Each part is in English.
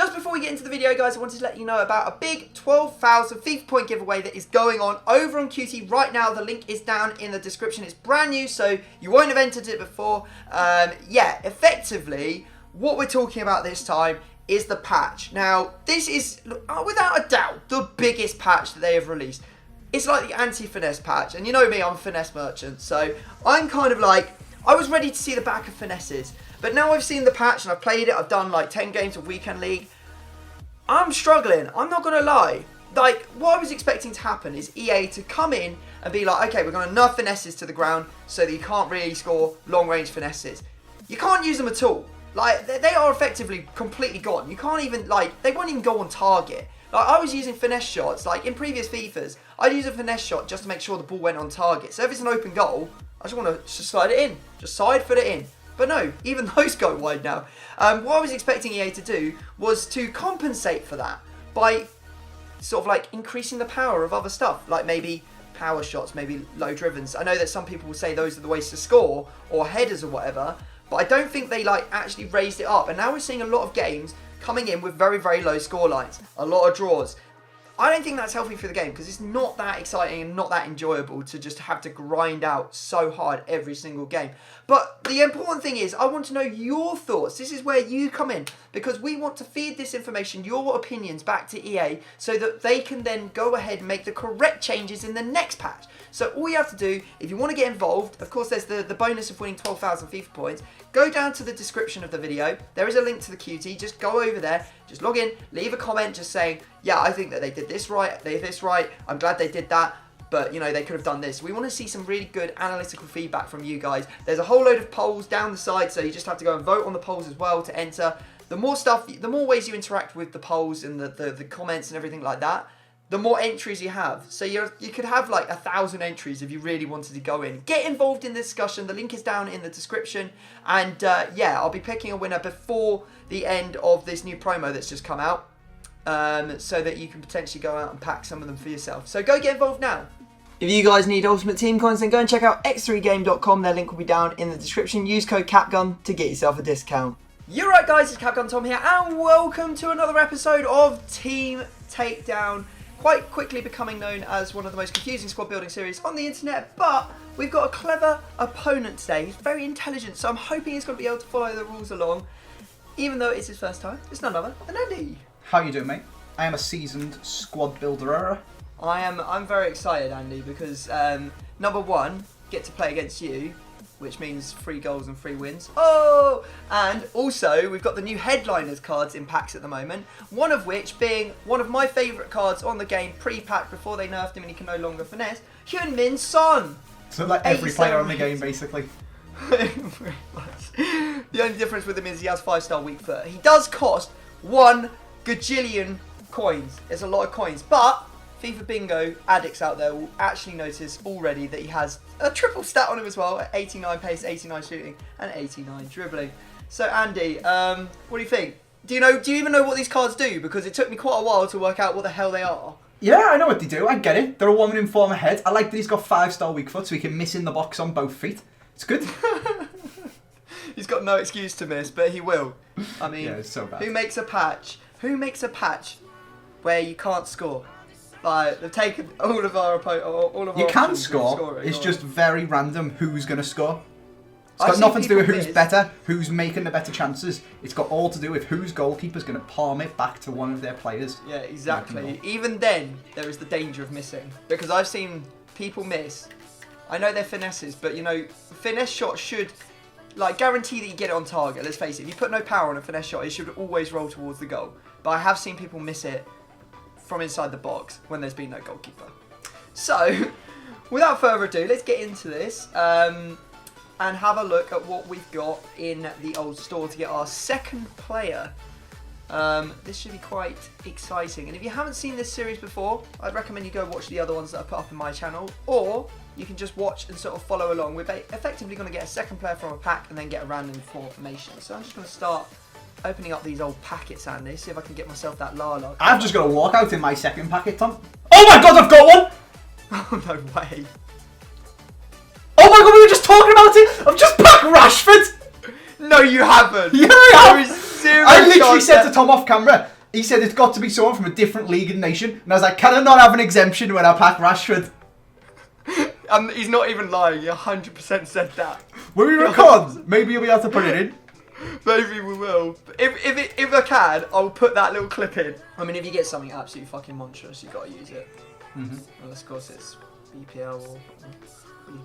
Just before we get into the video, guys, I wanted to let you know about a big 12,000 FIFA point giveaway that is going on over on QT right now. The link is down in the description. It's brand new, so you won't have entered it before. Yeah, effectively, what we're talking about this time is the patch. Now, this is, without a doubt, the biggest patch that they have released. It's like the anti-finesse patch, and you know me, I'm a finesse merchant, so I'm kind of like, I was ready to see the back of finesses, but now I've seen the patch and I've played it, I've done like 10 games of Weekend League, I'm struggling, I'm not going to lie. Like, what I was expecting to happen is EA to come in and be like, okay, we're going to nerf finesses to the ground so that you can't really score long-range finesses. You can't use them at all. Like, they are effectively completely gone. You can't even, like, they won't even go on target. Like, I was using finesse shots, like, in previous FIFAs, I'd use a finesse shot just to make sure the ball went on target. So if it's an open goal, I just want to just slide it in. Just side foot it in. But no, even those go wide now. What I was expecting EA to do was to compensate for that by sort of like increasing the power of other stuff, like maybe power shots, maybe low drivens. I know that some people will say those are the ways to score, or headers or whatever, but I don't think they like actually raised it up. And now we're seeing a lot of games coming in with very, very low score lines, a lot of draws. I don't think that's healthy for the game because it's not that exciting and not that enjoyable to just have to grind out so hard every single game. But the important thing is I want to know your thoughts. This is where you come in because we want to feed this information, your opinions, back to EA so that they can then go ahead and make the correct changes in the next patch. So all you have to do, if you want to get involved, of course there's the bonus of winning 12,000 FIFA points, go down to the description of the video. There is a link to the QT. Just go over there, just log in, leave a comment just saying, yeah, I think that they did this right, they did this right, I'm glad they did that, but you know, they could have done this. We want to see some really good analytical feedback from you guys. There's a whole load of polls down the side, so you just have to go and vote on the polls as well to enter. The more stuff, the more ways you interact with the polls and the comments and everything like that, the more entries you have. So you could have like 1,000 entries if you really wanted to go in. Get involved in the discussion. The link is down in the description. And yeah, I'll be picking a winner before the end of this new promo that's just come out. So that you can potentially go out and pack some of them for yourself. So go get involved now. If you guys need Ultimate Team coins, then go and check out x3game.com. Their link will be down in the description. Use code CAPGUN to get yourself a discount. You're right, guys. It's Capgun Tom here. And welcome to another episode of Team Takedown. Quite quickly becoming known as one of the most confusing squad building series on the internet, but we've got a clever opponent today. He's very intelligent, so I'm hoping he's going to be able to follow the rules along, even though it's his first time. It's none other than Andy. How you doing, mate? I am a seasoned squad builder. I'm very excited, Andy, because number one, get to play against you, which means 3 goals and 3 wins. Oh! And also, we've got the new Headliners cards in packs at the moment, one of which being one of my favourite cards on the game, pre-pack, before they nerfed him and he can no longer finesse, Heung-min Son! So like every player on the game, basically. Pretty much. The only difference with him is he has 5-star weak foot. He does cost 1 gajillion coins. It's a lot of coins, but FIFA Bingo addicts out there will actually notice already that he has a triple stat on him as well, 89 pace, 89 shooting, and 89 dribbling. So Andy, what do you think? Do you even know what these cards do? Because it took me quite a while to work out what the hell they are. Yeah, I know what they do. I get it. They're a woman in form ahead. I like that he's got 5-star weak foot, so he can miss in the box on both feet. It's good. He's got no excuse to miss, but he will. I mean, yeah, it's so bad. Who makes a patch? Who makes a patch where you can't score? Like, they've taken all of our You can score. It's just very random who's going to score. It's got nothing to do with who's better, who's making the better chances. It's got all to do with whose goalkeeper's going to palm it back to one of their players. Yeah, exactly. Even then, there is the danger of missing. Because I've seen people miss. I know they're finesses, but you know, finesse shots should like guarantee that you get it on target. Let's face it, if you put no power on a finesse shot, it should always roll towards the goal. But I have seen people miss it from inside the box when there's been no goalkeeper. So, without further ado, let's get into this and have a look at what we've got in the old store to get our second player. This should be quite exciting. And if you haven't seen this series before, I'd recommend you go watch the other ones that I put up in my channel, or you can just watch and sort of follow along. We're effectively going to get a second player from a pack and then get a random formation. So I'm just going to start opening up these old packets, Andy, see if I can get myself that Lala. I've just got a walkout in my second packet, Tom. Oh my god, I've got one! Oh, no way. Oh my god, we were just talking about it! I've just packed Rashford! No, you haven't! Yeah, I have! Zero I literally chance said to Tom off camera, he said it's got to be someone from a different league and nation. And I was like, can I not have an exemption when I pack Rashford? He's not even lying. He 100% said that. When we record, maybe you'll be able to put it in. Maybe we will. If I can, I'll put that little clip in. I mean, if you get something absolutely fucking monstrous, you got to use it. Well, of course, it's BPL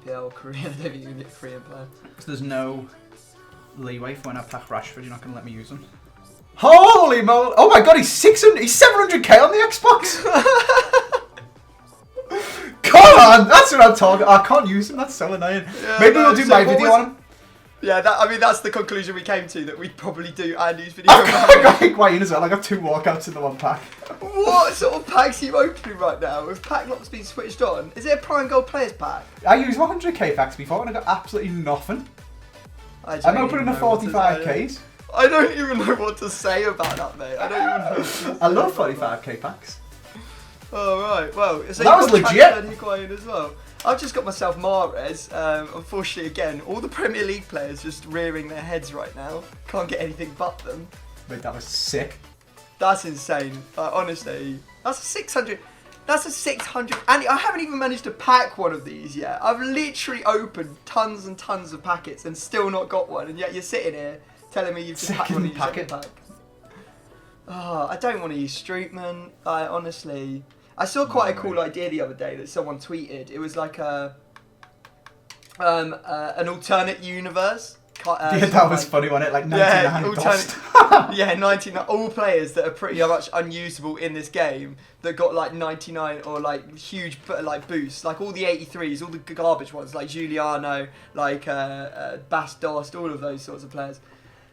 or Korean. I don't think you can get a Korean player. So there's no leeway for when I pack Rashford. You're not going to let me use him. Holy moly! Oh my god, he's 600. He's 700k on the Xbox. Come on, that's what I'm talking. I can't use him. That's so annoying. Yeah, maybe we'll do my video on him. Yeah, that's the conclusion we came to, that we'd probably do Andy's video. I got Higuain as well. I got 2 walkouts in the 1 pack. What sort of packs are you opening right now? With pack locks being switched on, is it a Prime Gold Players pack? I used 100k packs before and I got absolutely nothing. I'm opening the 45ks. I don't even know what to say about that, mate. I don't even know. I love 45k packs. Oh, right. Well, so that was legit. Higuain as well. I've just got myself Mahrez. Unfortunately, again, all the Premier League players just rearing their heads right now. Can't get anything but them. Wait, that was sick. That's insane. Honestly, that's a 600. That's a 600. And I haven't even managed to pack one of these yet. I've literally opened tons and tons of packets and still not got one. And yet you're sitting here telling me you've just packed one of your second pack. Oh, I don't want to use Strootman. Honestly. I saw quite a cool idea the other day that someone tweeted. It was like an alternate universe. Yeah, that was funny, wasn't it? Like 99 yeah, 99. All players that are pretty much unusable in this game that got like 99 or like huge like boosts. Like all the 83s, all the garbage ones like Giuliano, like Bas Dost, all of those sorts of players.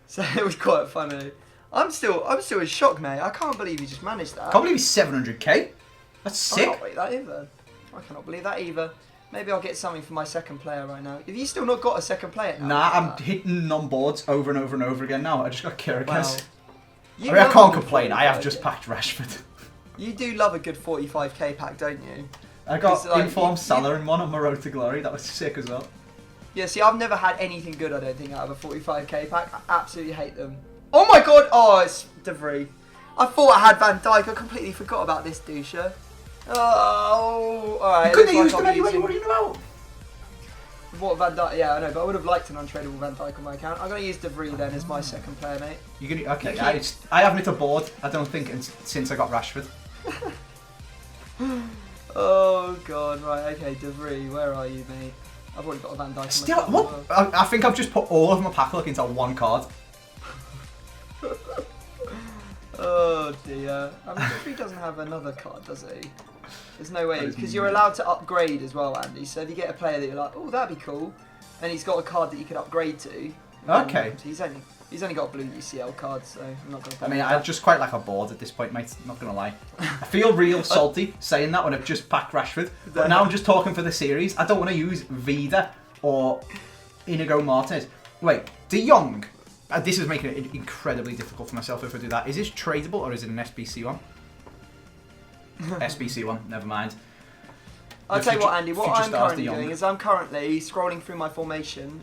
So it was quite funny. I'm still in shock, mate. I can't believe he just managed that. I can't believe he's 700k. That's sick. I can't believe that either. I cannot believe that either. Maybe I'll get something for my second player right now. Have you still not got a second player now? Nah, I'm hitting on boards over and over and over again now. I just got Kyrgios. Wow. I can't complain. I have just packed Rashford. You do love a good 45k pack, don't you? I got Informed Salah in one on my road to glory. That was sick as well. Yeah, see, I've never had anything good, I don't think, out of a 45k pack. I absolutely hate them. Oh my god! Oh, it's De Vrij. I thought I had Van Dijk. I completely forgot about this doucher. Oh, alright. You couldn't have used him anyway, what are you about? What, Van Dijk? Yeah, I know, but I would have liked an untradeable Van Dijk on my account. I'm going to use De Vrij then as my second player, mate. You're gonna, okay, I haven't hit a board, I don't think, since I got Rashford. Oh, God, right, okay, De Vrij, where are you, mate? I've already got a Van Dijk. Still, what? I think I've just put all of my pack luck into 1 card. Oh dear. I mean, he doesn't have another card, does he? There's no way, because you're allowed to upgrade as well, Andy. So if you get a player that you're like, oh, that'd be cool, and he's got a card that you can upgrade to. Okay. He's only got a blue UCL card, so I'm not going to. I mean, I just quite like a board at this point, mate. Not going to lie. I feel real salty saying that when I've just packed Rashford, but now I'm just talking for the series. I don't want to use Vida or Inigo Martinez. Wait, De Jong. This is making it incredibly difficult for myself if I do that. Is this tradable or is it an SBC one? SBC one, never mind. I'll tell you what, Andy, what I'm currently doing is I'm currently scrolling through my formation,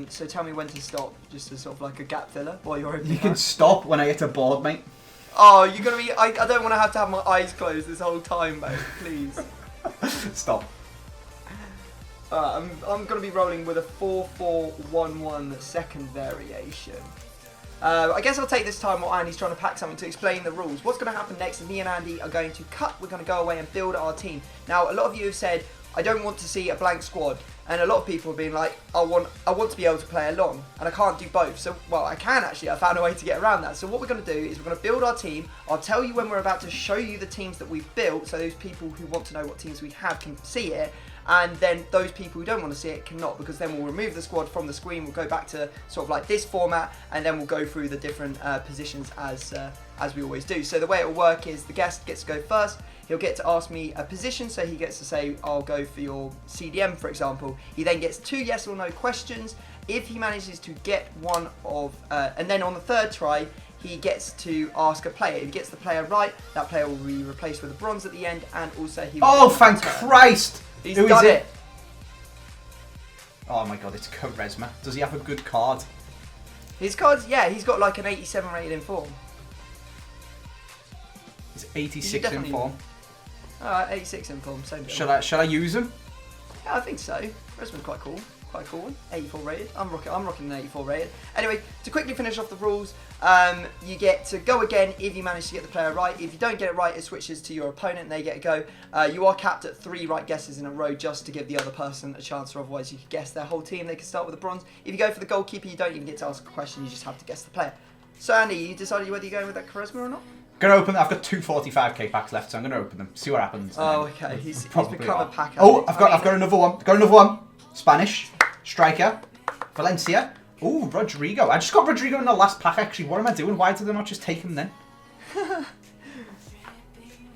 so tell me when to stop, just as sort of like a gap filler while you're opening. You can stop when I hit a board, mate. Oh, you're going to be... I don't want to have my eyes closed this whole time, mate, please. Stop. I'm going to be rolling with a 4-4-1-1 second variation. I guess I'll take this time while Andy's trying to pack something to explain the rules. What's going to happen next is me and Andy are going to cut. We're going to go away and build our team. Now, a lot of you have said, I don't want to see a blank squad. And a lot of people have been like, I want to be able to play along. And I can't do both. So, well, I can actually. I found a way to get around that. So what we're going to do is we're going to build our team. I'll tell you when we're about to show you the teams that we've built. So those people who want to know what teams we have can see it. And then those people who don't want to see it cannot, because then we'll remove the squad from the screen. We'll go back to sort of like this format, and then we'll go through the different positions as we always do. So the way it will work is the guest gets to go first. He'll get to ask me a position, so he gets to say, I'll go for your CDM, for example. He then gets 2 yes or no questions. If he manages to get one of, and then on the 3rd try, he gets to ask a player. If he gets the player right, that player will be replaced with a bronze at the end, and also he will Oh, thank Christ! He's done it. Oh my god, it's Charisma. Does he have a good card? His cards, yeah, he's got like an 87 rated in form. He's 86 in form. Alright, 86 in form, same deal. Shall I use him? Yeah, I think so. Resman's quite cool. Quite a cool one. 84 rated. I'm rocking an 84 rated. Anyway, to quickly finish off the rules, you get to go again if you manage to get the player right. If you don't get it right, it switches to your opponent and they get a go. You are capped at 3 right guesses in a row just to give the other person a chance, or otherwise you could guess their whole team. They can start with a bronze. If you go for the goalkeeper, you don't even get to ask a question, you just have to guess the player. So Andy, you decided whether you're going with that charisma or not? Gonna open. I've got 2 45k packs left, so I'm gonna open them. See what happens. Oh, okay. He's become a pack. Oh, I've got another one. Got another one. Spanish striker, Valencia. Oh, Rodrigo. I just got Rodrigo in the last pack. Actually, what am I doing? Why did I not just take him then?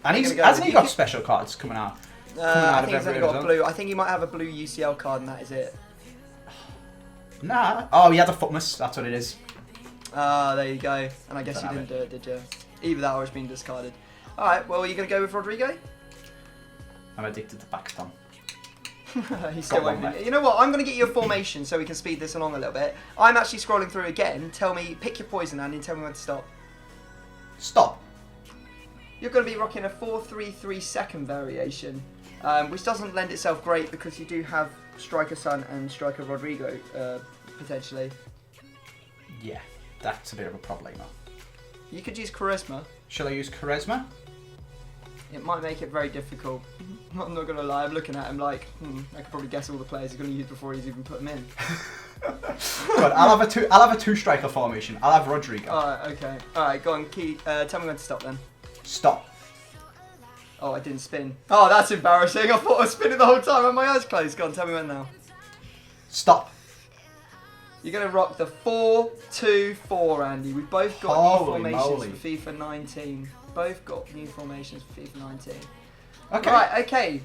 And hasn't he got special cards coming out? I think he's only got a blue. I think he might have a blue UCL card, and that is it. Nah. Oh, he had a footmus. That's what it is. Ah, there you go. And I guess you didn't do it, did you? Either that or it's been discarded. Alright, well, are you going to go with Rodrigo? I'm addicted to Paxton. He's still opening. You know what? I'm going to get you a formation so we can speed this along a little bit. I'm actually scrolling through again. Tell me, pick your poison, Andy, and tell me when to stop. Stop. You're going to be rocking a 4-3-3 second variation, which doesn't lend itself great because you do have Striker Son and Striker Rodrigo, potentially. Yeah, that's a bit of a problem. You could use Charisma. Shall I use Charisma? It might make it very difficult. I'm not going to lie, I'm looking at him like, I could probably guess all the players he's going to use before he's even put them in. Good, I'll have a 2 striker formation. I'll have Rodrigo. Alright, okay. Alright, go on, Key. Tell me when to stop then. Stop. Oh, I didn't spin. Oh, that's embarrassing. I thought I was spinning the whole time with my eyes closed. Go on, tell me when now. Stop. You're going to rock the 4-2-4, Andy. We've both got new formations for FIFA 19. Both got new formations for FIFA 19. Okay. Right, okay.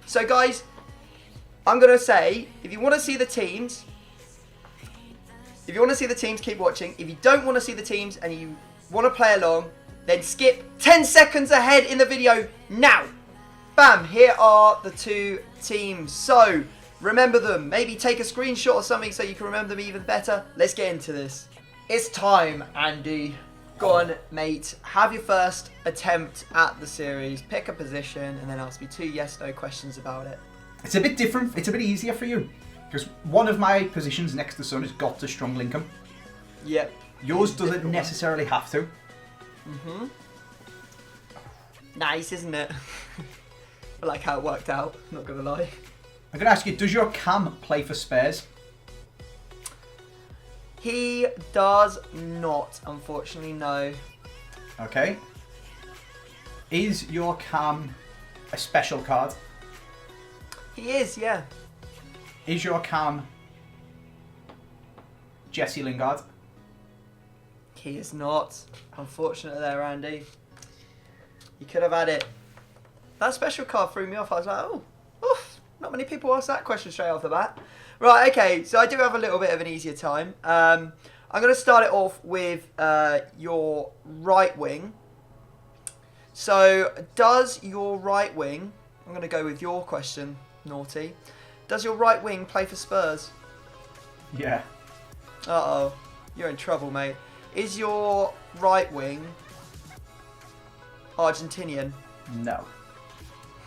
So, guys, I'm going to say, if you want to see the teams, keep watching. If you don't want to see the teams and you want to play along, then skip 10 seconds ahead in the video now. Bam, here are the 2 teams. So, remember them. Maybe take a screenshot or something so you can remember them even better. Let's get into this. It's time, Andy. Go on, mate. Have your first attempt at the series. Pick a position and then ask me 2 yes/no questions about it. It's a bit different. It's a bit easier for you. Because one of my positions next to Sun has got to strong link him. Yep. Yours doesn't necessarily have to. Nice, isn't it? I like how it worked out, not gonna lie. I'm gonna ask you, does your Cam play for Spurs? He does not, unfortunately, no. Okay. Is your Cam a special card? He is, yeah. Is your Cam Jesse Lingard? He is not. Unfortunately there, Andy. You could have had it. That special card threw me off. I was like, oh, oof. Not many people ask that question straight off the bat. Right, okay, so I do have a little bit of an easier time. I'm going to start it off with your right wing. So, does your right wing, I'm going to go with your question, Naughty. Does your right wing play for Spurs? Yeah. Uh-oh, you're in trouble, mate. Is your right wing Argentinian? No.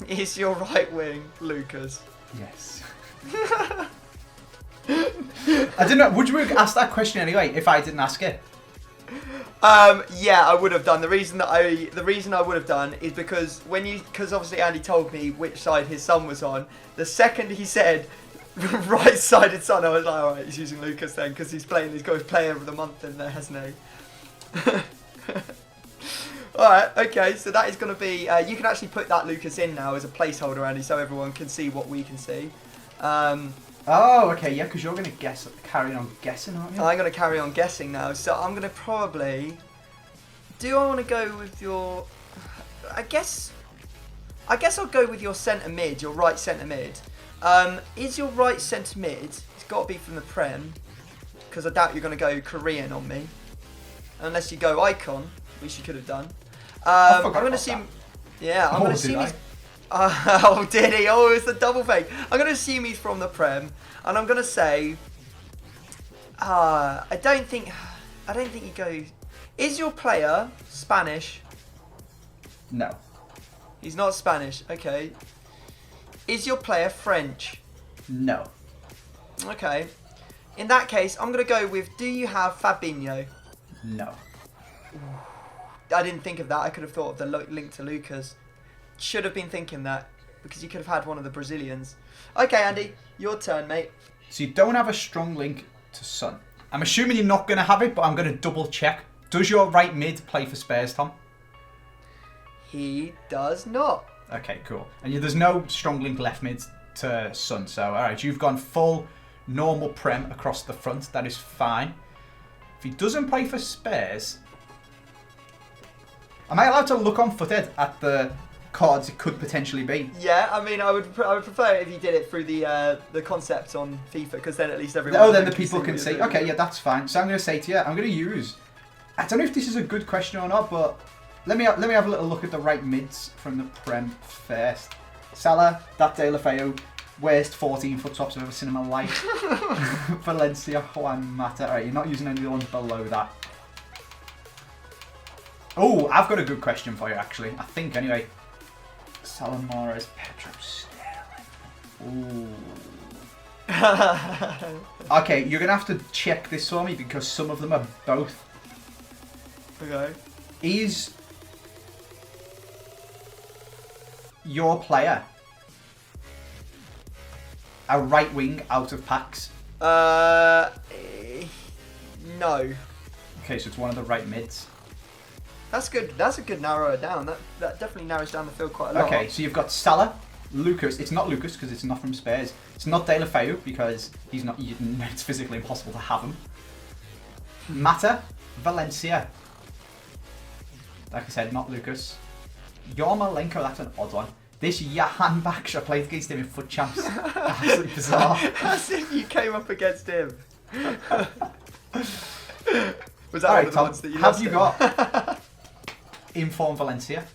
Is your right wing Lucas? Yes. I didn't know. Would you have asked that question anyway if I didn't ask it? Yeah, I would have done. The reason I would have done is because because obviously Andy told me which side his son was on. The second he said right-sided son, I was like, all right, he's using Lucas then because he's got his player of the month in there, hasn't he? Alright, okay, so that is going to be... you can actually put that Lucas in now as a placeholder, Andy, so everyone can see what we can see. Oh, okay, yeah, because you're going to carry on guessing, aren't you? I'm going to carry on guessing now, so I'm going to probably... Do I want to go with your... I guess I'll go with your centre mid, your right centre mid. Is your right centre mid... It's got to be from the Prem, because I doubt you're going to go Korean on me. Unless you go Icon, which you could have done. I'm going to assume... Yeah, I'm going to assume he's... Oh, did he? Oh, it's a double fake. I'm going to assume he's from the Prem. And I'm going to say... I don't think... I don't think you go... Is your player Spanish? No. He's not Spanish. Okay. Is your player French? No. Okay. In that case, I'm going to go with, do you have Fabinho? No. I didn't think of that. I could have thought of the link to Lucas. Should have been thinking that, because you could have had one of the Brazilians. Okay, Andy, your turn, mate. So you don't have a strong link to Son. I'm assuming you're not going to have it, but I'm going to double check. Does your right mid play for Spurs, Tom? He does not. Okay, cool. And there's no strong link left mid to Son. So, all right, you've gone full normal Prem across the front. That is fine. If he doesn't play for Spurs, am I allowed to look on footed at the cards it could potentially be? Yeah, I mean, I would prefer it if you did it through the concept on FIFA, because then at least everyone. Oh, then the people can see. Okay, yeah, that's fine. So I'm going to say to you, I'm going to use. I don't know if this is a good question or not, but let me have a little look at the right mids from the Prem first. Salah, that De La Feu, worst 14-foot tops I've ever seen in my life. Valencia, Juan Mata. Alright, you're not using any of the ones below that. Oh, I've got a good question for you, actually. I think, anyway. Salah Mahrez, Pedro Sterling. Ooh. Okay, you're going to have to check this for me because some of them are both. Okay. Is your player a right wing out of packs? No. Okay, so it's one of the right mids. That's good. That's a good narrower down. That definitely narrows down the field quite a lot. Okay, so you've got Salah, Lucas. It's not Lucas because it's not from Spurs. It's not De La Feu because he's not. It's physically impossible to have him. Mata, Valencia. Like I said, not Lucas. Yarmolenko, that's an odd one. This Johan Baksh, I played against him in Foot Champs. Absolutely bizarre. As if you came up against him. Was that All one right, of the Tom, ones that you have lost you him? got Inform Valencia?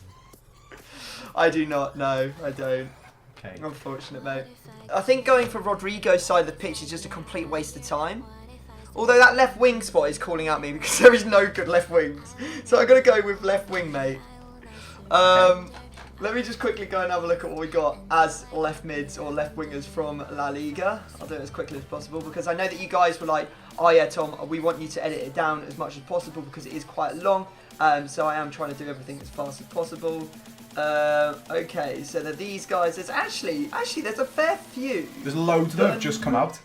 I do not, no, I don't. Okay. Unfortunate, mate. I think going for Rodrigo's side of the pitch is just a complete waste of time. Although that left wing spot is calling out me because there is no good left wings. So I'm going to go with left wing, mate. Okay. Let me just quickly go and have a look at what we got as left mids or left wingers from La Liga. I'll do it as quickly as possible because I know that you guys were like, oh yeah, Tom, we want you to edit it down as much as possible because it is quite long. So I am trying to do everything as fast as possible. Okay, so these guys, there's actually there's a fair few. There's loads that have just come out.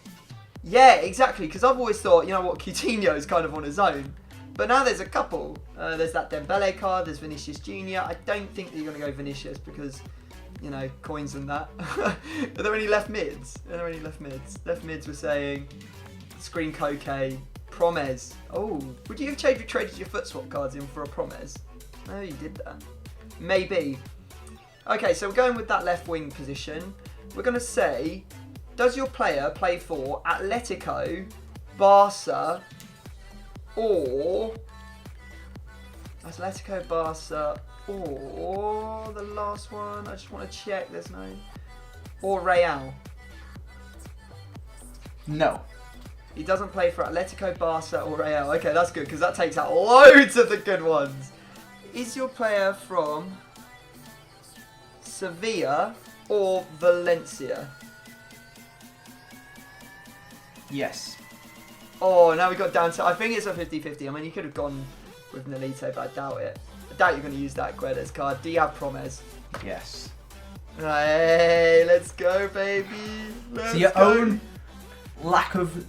Yeah, exactly, because I've always thought, you know what, Coutinho is kind of on his own. But now there's a couple. There's that Dembele card, there's Vinicius Jr. I don't think that you're going to go Vinicius because, you know, coins and that. Are there any left mids? Left mids were saying Screen Koke, Promes. Oh, would you have traded your foot swap cards in for a Promes? No, you did that. Maybe. Okay, so we're going with that left wing position. We're going to say, does your player play for Atletico, Barca, or Atletico, Barca, or the last one? I just want to check. There's no. Or Real. No. He doesn't play for Atletico, Barca, or Real. Okay, that's good because that takes out loads of the good ones. Is your player from Sevilla or Valencia? Yes. Oh, now we got down to... I think it's a 50-50. I mean, you could have gone with Nolito, but I doubt it. I doubt you're going to use that Guedes card. Do you have Promes? Yes. Hey, let's go, baby. Let's So your go. own lack of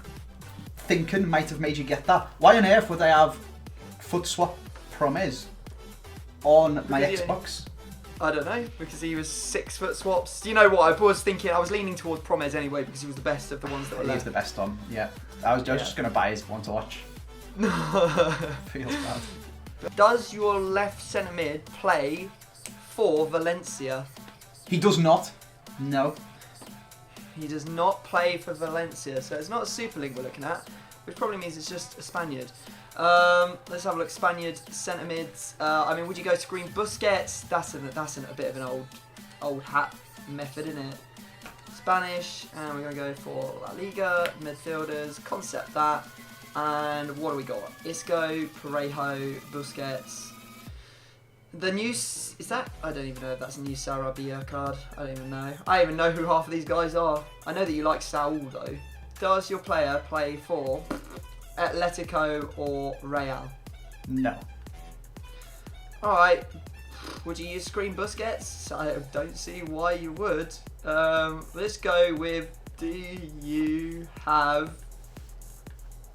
thinking might have made you get that. Why on earth would I have foot swap Promes on my Because he- Xbox? I don't know, because he was 6 foot swaps. You know what? I was thinking, I was leaning towards Promes anyway, because he was the best of the ones that were He's left. the best on, yeah. I was just going to buy his one to watch. Feels bad. Does your left centre mid play for Valencia? He does not. No. He does not play for Valencia, so it's not a Super League we're looking at, which probably means it's just a Spaniard. Let's have a look. Spaniard centre mids. I mean, would you go to Green Busquets? That's a bit of an old hat method, isn't it? Spanish, and we're gonna go for La Liga midfielders. Concept that. And what do we got? Isco, Parejo, Busquets. The new... Is that... I don't even know if that's a new Sarabia card. I don't even know. I don't even know who half of these guys are. I know that you like Saul, though. Does your player play for Atletico or Real? No. Alright. Would you use Screen Busquets? I don't see why you would. Let's go with... Do you have...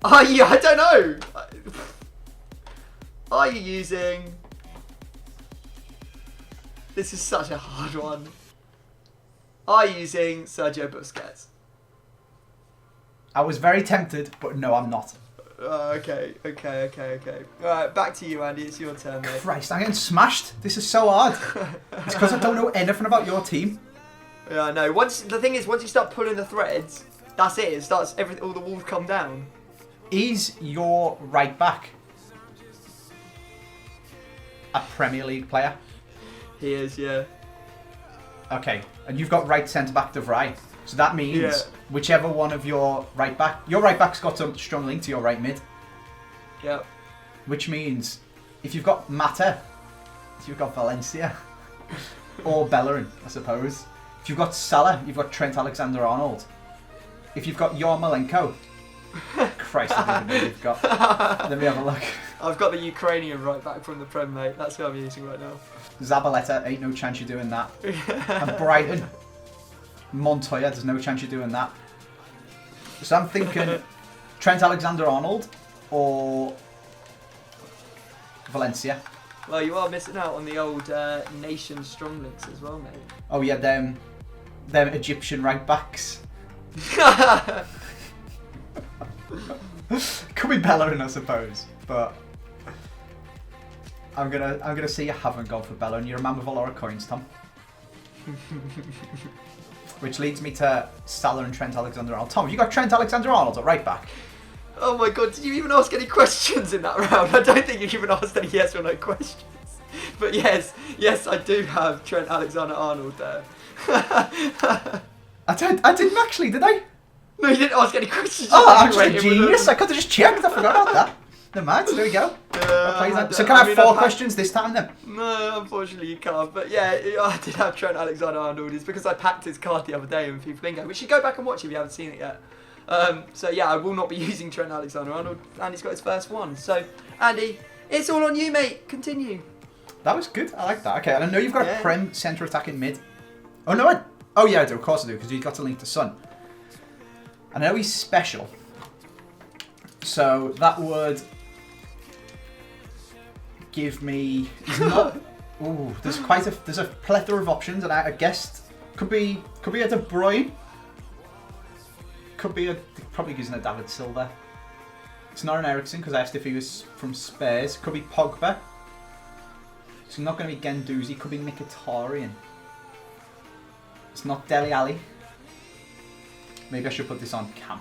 Oh, yeah, I don't know. Are you using... This is such a hard one. Are you using Sergio Busquets? I was very tempted, but no, I'm not. Okay. Alright, back to you, Andy. It's your turn, mate. Christ, I'm getting smashed. This is so hard. It's because I don't know anything about your team. Yeah, I know. The thing is, once you start pulling the threads, that's it. It starts, all the walls come down. Is your right back a Premier League player? He is, yeah. Okay, and you've got right centre back De Vrij. So that means whichever one of your right back's got a strong link to your right mid. Yep. Which means if you've got Mata, if you've got Valencia, or Bellerin, I suppose. If you've got Salah, you've got Trent Alexander-Arnold. If you've got Yarmolenko, Christ, I don't even know what you've got. Let me have a look. I've got the Ukrainian right back from the Prem, mate. That's who I'm using right now. Zabaleta, ain't no chance you're doing that. And Brighton, Montoya, there's no chance you're doing that. So I'm thinking Trent Alexander-Arnold or Valencia. Well, you are missing out on the old nation strong links as well, mate. Oh yeah, them Egyptian right backs. Could be Bellerin, I suppose, but I'm gonna say you haven't gone for Bellerin. You're a man with a lot of coins, Tom. Which leads me to Salah and Trent Alexander-Arnold. Tom, have you got Trent Alexander-Arnold at right back? Oh my god, did you even ask any questions in that round? I don't think you even asked any yes or no questions. But yes, I do have Trent Alexander-Arnold there. I didn't actually, did I? No, you didn't ask any questions. Oh, actually, genius. I could have just checked. I forgot about that. Never mind, so there we go. So can I have 4 questions this time then? No, unfortunately you can't. But yeah, I did have Trent Alexander-Arnold. It's because I packed his card the other day in FIFA Bingo. We should go back and watch it if you haven't seen it yet. So yeah, I will not be using Trent Alexander-Arnold. Andy's got his first one. So, Andy, it's all on you, mate. Continue. That was good. I like that. Okay, and I know you've got a Prem centre attacking mid. Oh, no, oh yeah, I do. Of course I do, because you've got to link to Son. I know he's special. So that would give me... He's not... Ooh, there's a plethora of options, and I guessed could be a De Bruyne. Probably using a David Silva. It's not an Eriksen because I asked if he was from Spurs. Could be Pogba. It's not going to be Guendouzi. Could be Mkhitaryan. It's not Dele Alli. Maybe I should put this on Cam.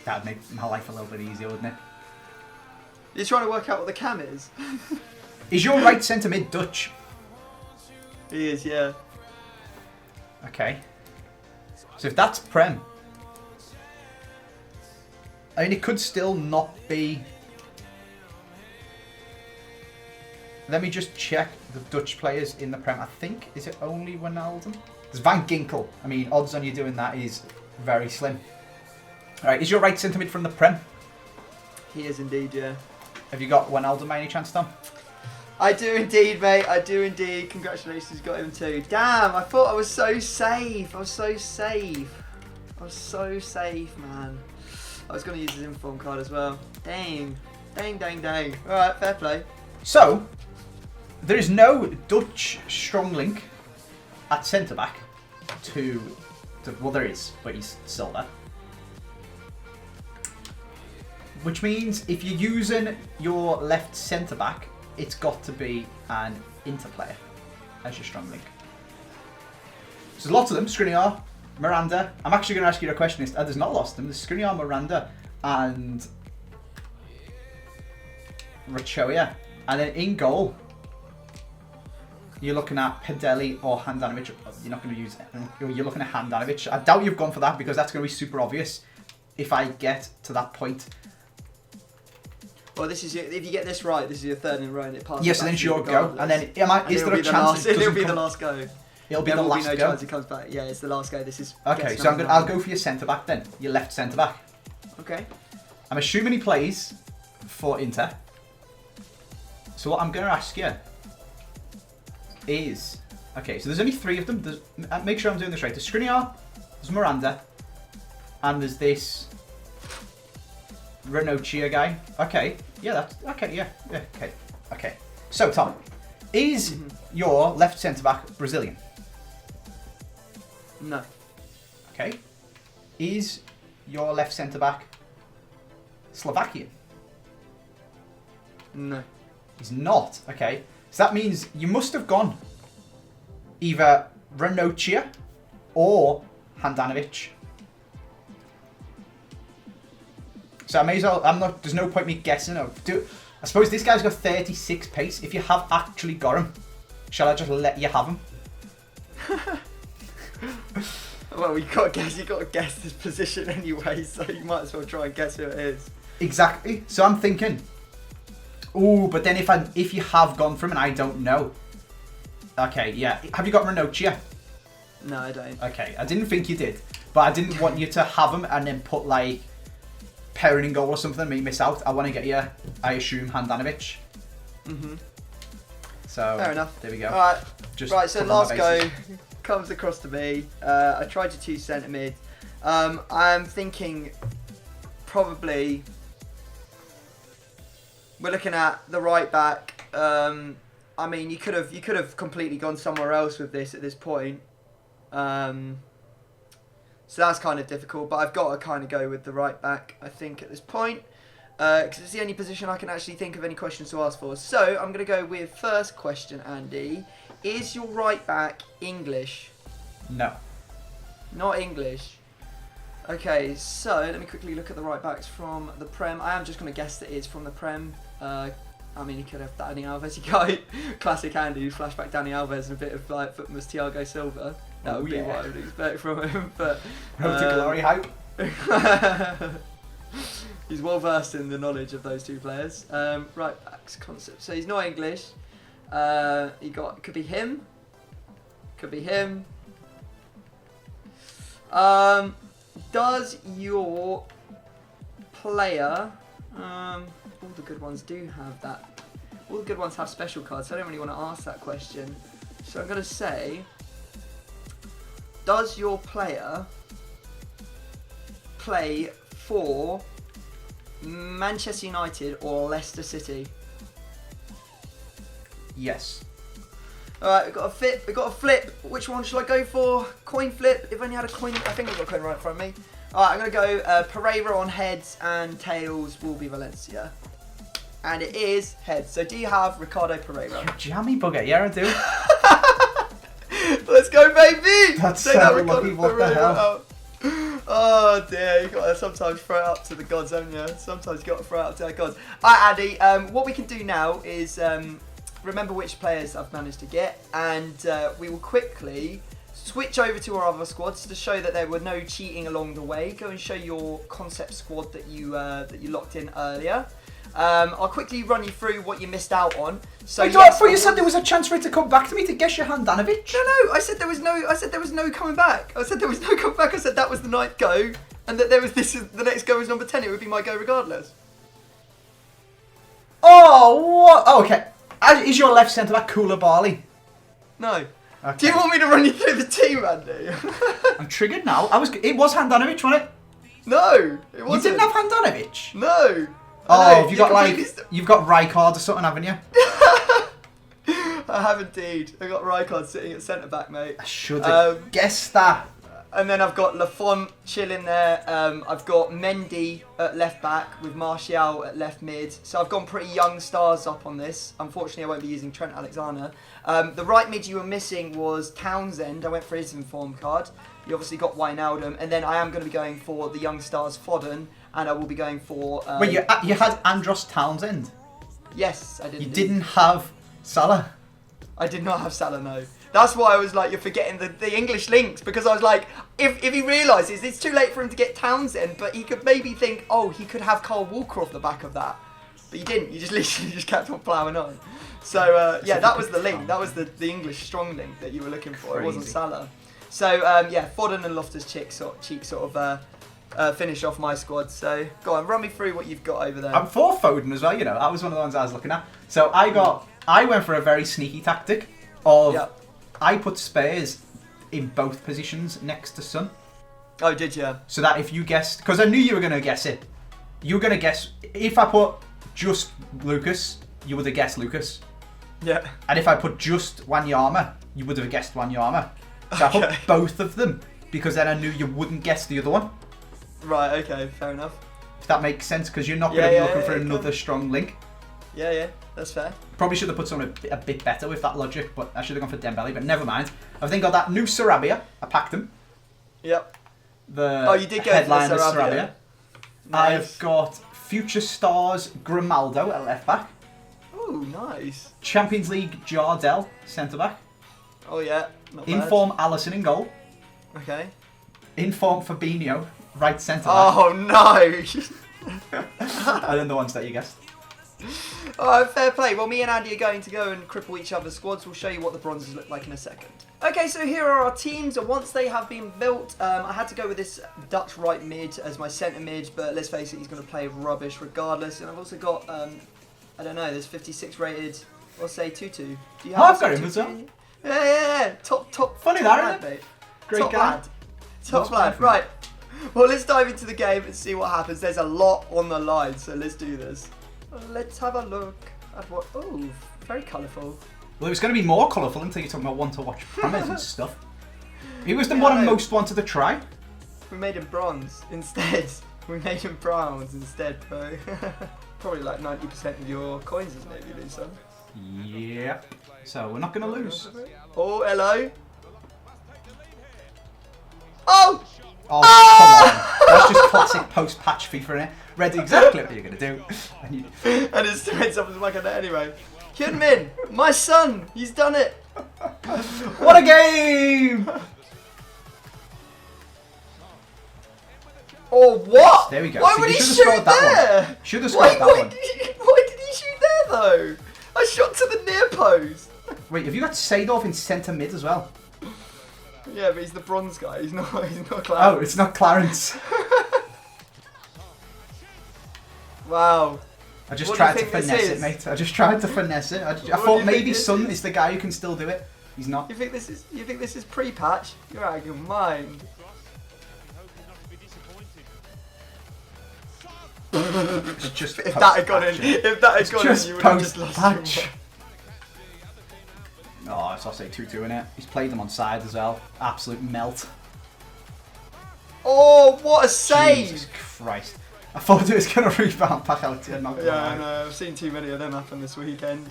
That'd make my life a little bit easier, wouldn't it? You're trying to work out what the Cam is. Is your right centre mid Dutch? He is, yeah. Okay. So if that's Prem, I mean, it could still not be. Let me just check the Dutch players in the Prem. I think, is it only Wijnaldum? There's Van Ginkel. I mean, odds on you doing that is very slim. Alright, is your right centre mid from the Prem? He is indeed, yeah. Have you got Wijnaldum by any chance, Tom? I do indeed, mate. I do indeed. Congratulations, got him too. Damn, I thought I was so safe. I was so safe, man. I was going to use his inform card as well. Dang. Alright, fair play. So, there is no Dutch strong link at centre-back to... Well, there is, but he's Silva. Which means if you're using your left centre-back, it's got to be an Inter player as your strong link. So there's lots of them. Skriniar, Miranda. I'm actually going to ask you a question. There's not lots of them. There's Skriniar, Miranda, and Rachoya. And then in goal, you're looking at Pedeli or Handanovic. You're not going to use it. You're looking at Handanovic. I doubt you've gone for that because that's going to be super obvious if I get to that point. Well, this is if you get this right, this is your third in a row, and it passes. Yes, so then it's your go, and then is there a chance? It'll be the last go. It'll be the last go. No chance it comes back. Yeah, it's the last go. This is okay. So I'll go for your centre back then. Your left centre back. Okay. I'm assuming he plays for Inter. So what I'm going to ask you is, okay. So there's only 3 of them. Make sure I'm doing this right. There's Skriniar, there's Miranda, and there's this Ranocchia guy. Okay. Yeah. That's okay. Yeah. Yeah. Okay. Okay. So Tom, is your left centre back Brazilian? No. Okay. Is your left centre back Slovakian? No. He's not. Okay. So that means you must have gone either Ranocchia or Handanovic. So I may as well. There's no point me guessing. I suppose this guy's got 36 pace. If you have actually got him, shall I just let you have him? Well, you got to guess this position anyway, so you might as well try and guess who it is. Exactly. So I'm thinking, ooh, but then if you have gone for him and I don't know, okay, yeah. Have you got Ranocchia? No, I don't. Okay, I didn't think you did, but I didn't want you to have him and then put like Perrin in goal or something and me miss out. I want to get you, I assume, Handanovic. So fair enough. There we go. All right. Just so last go comes across to me. I tried to choose centre mid. I'm thinking probably we're looking at the right back. I mean, you could have completely gone somewhere else with this at this point. So that's kind of difficult, but I've got to kind of go with the right back, I think, at this point. Because it's the only position I can actually think of any questions to ask for. So I'm going to go with first question, Andy. Is your right back English? No. Not English. Okay, so let me quickly look at the right backs from the Prem. I am just going to guess that it's from the Prem. I mean, he could have Dani Alves. You got classic Andy, flashback Dani Alves and a bit of like Footman's Thiago Silva. That would be what I would expect from him. But Road to glory hype. He's well versed in the knowledge of those 2 players. Right backs concept. So he's not English. Could be him. Could be him. Does your player? All the good ones do have that. All the good ones have special cards. So I don't really want to ask that question. So I'm gonna say, does your player play for Manchester United or Leicester City? Yes. Alright, we've got a flip. Which one should I go for? Coin flip. If I only had a coin, I think I've got a coin right in front of me. Alright, I'm going to go Pereira on heads and tails will be Valencia. And it is heads. So do you have Ricardo Pereira? Jammy bugger. Yeah, I do. Let's go, baby! That's so lucky. What the hell? Oh dear, you got to sometimes throw it up to the gods, haven't you? Sometimes you got to throw it up to the gods. Alright, Andy, what we can do now is remember which players I've managed to get, and we will quickly switch over to our other squads to show that there were no cheating along the way. Go and show your concept squad that you locked in earlier. I'll quickly run you through what you missed out on. So I thought you said there was a chance for it to come back to me to guess your Handanovic. No, I said there was no coming back. I said there was no coming back. I said that was the 9th go, and that the next go was number 10. It would be my go regardless. Oh, what? Oh, okay. Is your left centre back Koulibaly? No. Okay. Do you want me to run you through the team, Andy? I'm triggered now. It was Handanovic, wasn't it? No, it wasn't. You didn't have Handanovic? No. Oh, you've got Rijkaard or something, haven't you? I have indeed. I got Rijkaard sitting at centre back, mate. I should have guessed that. And then I've got Lafont chilling there. I've got Mendy at left back with Martial at left mid. So I've gone pretty young stars up on this. Unfortunately, I won't be using Trent Alexander. The right mid you were missing was Townsend. I went for his inform card. You obviously got Wijnaldum. And then I am going to be going for the young stars Foden. And I will be going for... Wait, you had Andros Townsend? Yes, I did. You didn't have Salah? I did not have Salah, no. That's why I was like, you're forgetting the English links, because I was like, if he realises it's too late for him to get Townsend, but he could maybe think, oh, he could have Kyle Walker off the back of that. But you didn't. You just literally just kept on ploughing on. So yeah, that was the link. That was the English strong link that you were looking for. Crazy. It wasn't Salah. So yeah, Foden and Loftus-Cheek sort of finish off my squad. So go on, run me through what you've got over there. I'm for Foden as well. You know, that was one of the ones I was looking at. So I went for a very sneaky tactic of I put Spurs in both positions next to Son. Oh, did you? So that if you guessed, because I knew you were going to guess it. You were going to guess, if I put just Lucas, you would have guessed Lucas. Yeah. And if I put just Wanyama, you would have guessed Wanyama. So I put both of them, because then I knew you wouldn't guess the other one. Right, okay, fair enough. If that makes sense, because you're not going to be looking for another strong link. Yeah, that's fair. Probably should have put someone a bit better with that logic, but I should have gone for Dembele, but never mind. I've then got that new Sarabia. I packed him. Yep. You did go headline for the Sarabia. Nice. I've got future stars Grimaldo at left back. Oh, nice. Champions League Jardel centre back. Oh yeah, not bad. Inform Alisson in goal. Okay. Inform Fabinho right centre back. Oh no! And then the ones that you guessed. Oh, fair play. Well, me and Andy are going to go and cripple each other's squads. We'll show you what the bronzes look like in a second. Okay, so here are our teams. Once they have been built, I had to go with this Dutch right mid as my centre mid, but let's face it, he's going to play rubbish regardless. And I've also got, I don't know, there's 56 rated, I'll say 2-2. Do you have I've got him as well. Yeah. Top Funny top that, lad, isn't it? mate. Great top guy. lad. Top lad. Right. Well, let's dive into the game and see what happens. There's a lot on the line, so let's do this. Let's have a look at what... Oh, very colourful. Well, it was going to be more colourful until you're talking about want-to-watch premise and stuff. He was the one I most wanted to try. We made him bronze instead. We made him bronze instead, bro. Probably like 90% of your coins, isn't it, if you lose some? Yeah. So we're not going to lose. Oh, hello. Oh! Oh, come on. That's just classic post-patch FIFA, innit? Read exactly what you're going to do. And it's doing something like that anyway. Hyun-min, my son, he's done it. What a game! Oh, what? There we go. Why So would you he should have shoot scored that there? one. Should have scored that why one. Why did he shoot there, though? I shot to the near post. Wait, have you got Seedorf in centre mid as well? Yeah, but he's the bronze guy. He's not Clarence. Oh, it's not Clarence. Wow. I just tried to finesse it, mate. I just tried to finesse it. I thought maybe Son is the guy who can still do it. He's not. You think this is pre-patch? You're out of your mind. It's just if that had gone in, you would have just lost your mind. Oh, so I'll say 2-2 in it. He's played them on side as well. Absolute melt. Oh, what a save! Jesus Christ. I thought it was going to rebound back out to him. Yeah, I know. I've seen too many of them happen this weekend.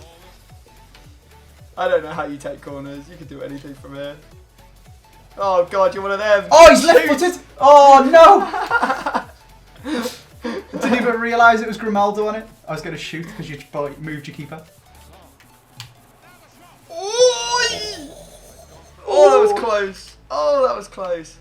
I don't know how you take corners. You can do anything from here. Oh, God, you're one of them. Oh, he's left-footed! Oh, no! Didn't even realise it was Grimaldo on it. I was going to shoot because you moved your keeper. Oh, that was close. Oh, that was close.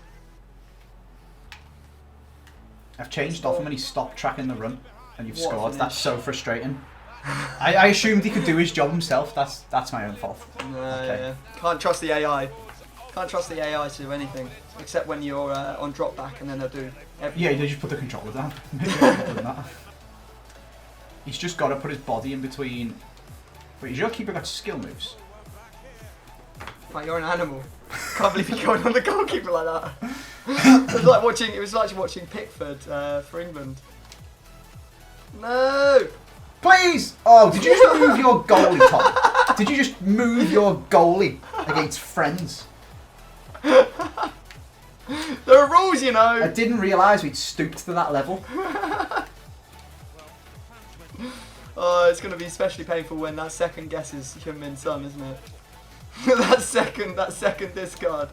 I've changed off him and he stopped tracking the run, and you've scored. That's so frustrating. I assumed he could do his job himself. That's my own fault. No, yeah. Can't trust the AI. Can't trust the AI to do anything, except when you're on drop back, and then they'll do everything. Yeah, you just put the controller down. He's just got to put his body in between. Wait, has your keeper got skill moves? Like, you're an animal. Can't believe you're going on the goalkeeper like that. It was like watching Pickford for England. No! Please! Oh, did you just move your goalie, Tom? Did you just move your goalie against friends? There are rules, you know. I didn't realise we'd stooped to that level. Oh, it's going to be especially painful when that second guesses Hyun-Min's son, isn't it? that second discard.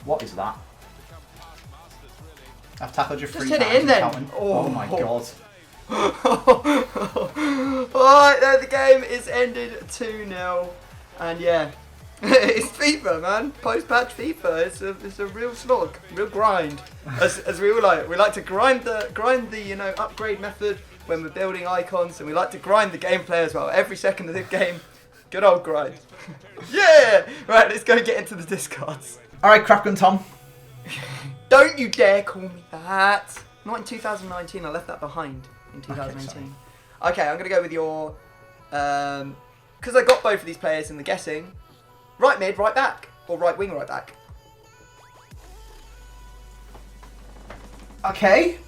What is that? I've tackled your free. Just hit it in then. Oh my god. Alright, there the game is ended 2-0. And yeah, it's FIFA, man. Post-patch FIFA. It's a real slog, real grind. As we all like. We like to grind the upgrade method when we're building icons, and we like to grind the gameplay as well. Every second of the game, good old grind. Yeah! Right, let's go get into the discards. Alright, Crapgun Tom. Don't you dare call me that. Not in 2019, I left that behind in 2018. Okay, I'm going to go with your... because I got both of these players in the guessing. Right mid, right back. Or right wing, right back. Okay.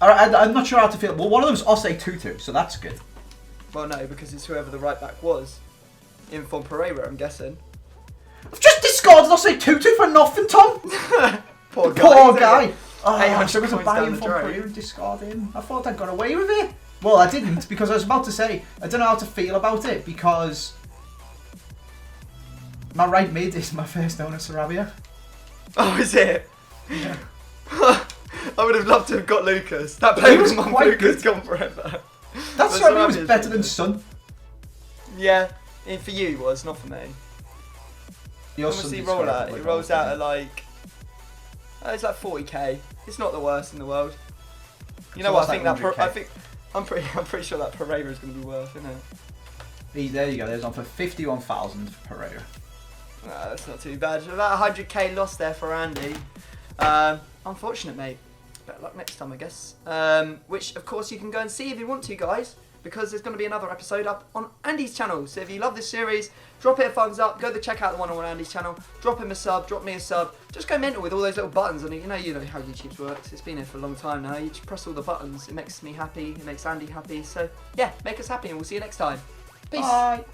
Alright, I'm not sure how to feel. Well, one of them's Osei Tutu, so that's good. Well, no, because it's whoever the right back was. Infon Pereira, I'm guessing. I've just discarded Osei Tutu for nothing, Tom. Poor guy. Poor guy. Oh, so was a buy Infon Pereira and discard him. I thought I got away with it. Well, I didn't, because I was about to say, I don't know how to feel about it, because my right mid is my first owner, Sarabia. Oh, is it? Yeah. I would have loved to have got Lucas. That player was Lucas gone forever. That's right, he was better than Son. Yeah, for you he was, not for me. Your How much does he roll at? He rolls out at like... it's like 40k. It's not the worst in the world. You know what? I think I'm pretty sure that Pereira is going to be worth, isn't it? There you go. There's on for 51,000 for Pereira. No, that's not too bad. About 100k loss there for Andy. Unfortunate, mate. Better luck next time, I guess. Which, of course, you can go and see if you want to, guys, because there's going to be another episode up on Andy's channel. So if you love this series, drop it a thumbs up. Go check out the one on Andy's channel. Drop him a sub. Drop me a sub. Just go mental with all those little buttons. And you know how YouTube works. It's been here for a long time now. You just press all the buttons. It makes me happy. It makes Andy happy. So yeah, make us happy, and we'll see you next time. Peace. Bye.